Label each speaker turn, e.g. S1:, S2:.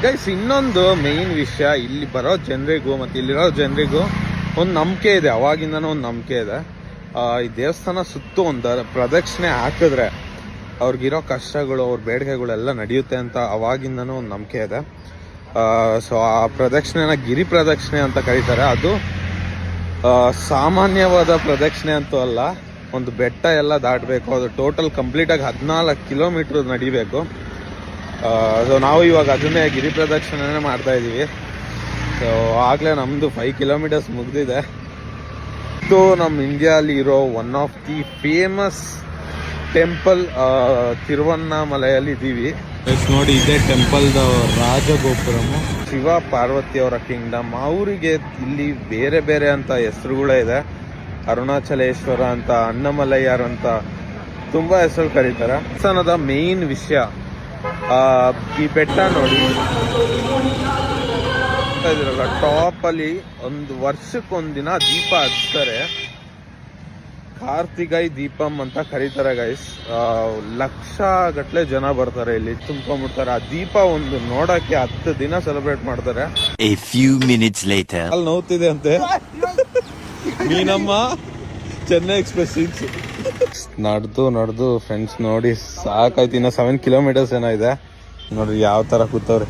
S1: Guys ಇನ್ನೊಂದು main ವಿಷಯ, ಇಲ್ಲಿ ಬರೋ ಜನರಿಗೂ ಮತ್ತು ಇಲ್ಲಿರೋ ಜನರಿಗೂ ಒಂದು ನಂಬಿಕೆ ಇದೆ, ಅವಾಗಿಂದನೂ ಒಂದು ನಂಬಿಕೆ ಇದೆ. ಈ ದೇವಸ್ಥಾನ ಸುತ್ತು ಒಂದು ಪ್ರದಕ್ಷಿಣೆ ಹಾಕಿದ್ರೆ ಅವ್ರಿಗಿರೋ ಕಷ್ಟಗಳು, ಅವ್ರ ಬೇಡಿಕೆಗಳೆಲ್ಲ ನಡೆಯುತ್ತೆ ಅಂತ ಅವಾಗಿಂದನೂ ಒಂದು ನಂಬಿಕೆ ಇದೆ. ಸೊ ಆ ಪ್ರದಕ್ಷಿಣೆನ ಗಿರಿ ಪ್ರದಕ್ಷಿಣೆ ಅಂತ ಕರೀತಾರೆ. ಅದು ಸಾಮಾನ್ಯವಾದ ಪ್ರದಕ್ಷಿಣೆ ಅಂತೂ ಅಲ್ಲ, ಒಂದು ಬೆಟ್ಟ ಎಲ್ಲ ದಾಟಬೇಕು. ಅದು ಟೋಟಲ್ ಕಂಪ್ಲೀಟಾಗಿ 14 ಕಿಲೋಮೀಟ್ರ್ ನಡಿಬೇಕು. ಸೊ ನಾವು ಇವಾಗ ಅದನ್ನೇ ಗಿರಿ ಪ್ರದಕ್ಷಿಣೆನೇ ಮಾಡ್ತಾ ಇದ್ದೀವಿ. ಸೊ ಆಗಲೇ ನಮ್ಮದು 5 ಕಿಲೋಮೀಟರ್ಸ್ ಮುಗಿದಿದೆ. ಇದು ನಮ್ಮ ಇಂಡಿಯಾದಲ್ಲಿ ಇರೋ one of the famous temple ತಿರುವಣ್ಣಾಮಲೆಯಲ್ಲಿ ಇದ್ದೀವಿ. ನೋಡಿ, ಇದೇ ಟೆಂಪಲ್ದ ರಾಜಗೋಪುರము. ಶಿವ ಪಾರ್ವತಿ ಅವರ ಕಿಂಗ್ಡಮ್. ಅವರಿಗೆ ಇಲ್ಲಿ ಬೇರೆ ಬೇರೆ ಅಂತ ಹೆಸರುಗಳೇ ಇದೆ. ಅರುಣಾಚಲೇಶ್ವರ ಅಂತ, ಅಣ್ಣಮಲೈಯಾರ್ ಅಂತ ತುಂಬ ಹೆಸರು ಕರೀತಾರೆ. ದೇವಸ್ಥಾನದ ಮೇನ್ ವಿಷಯ ಈ ಬೆಟ್ಟ ನೋಡಿ, ಟಾಪ್ ಅಲ್ಲಿ ಒಂದು ವರ್ಷಕ್ಕೊಂದಿನ ದೀಪ ಹಚ್ತಾರೆ. ಕಾರ್ತಿಕೈ ದೀಪಂ ಅಂತ ಕರೀತಾರೆ ಗೈಸ್. ಲಕ್ಷ ಗಟ್ಟಲೆ ಜನ ಬರ್ತಾರೆ ಇಲ್ಲಿ, ತುಂಬ್ಕೊಂಡ್ಬಿಡ್ತಾರೆ. ಆ ದೀಪ ಒಂದು ನೋಡಕ್ಕೆ 10 ದಿನ ಸೆಲೆಬ್ರೇಟ್ ಮಾಡ್ತಾರೆ.
S2: A few minutes later.
S1: ಅಲ್ಲಿ ನೋವ್ತಿದೆ ಅಂತೆ ನೀನಮ್ಮ ಚೆನ್ನೈ ಎಕ್ಸ್ಪ್ರೆಸ್ ಸೀಟ್ಸ್. ನಡೆದು ಫ್ರೆಂಡ್ಸ್ ನೋಡಿ ಸಾಕಾಯ್ತು. ಇನ್ನು 7 ಕಿಲೋಮೀಟರ್ಸ್ ಏನೋ ಇದೆ. ನೋಡ್ರಿ ಯಾವ ತರ ಕೂತವ್ರೆ.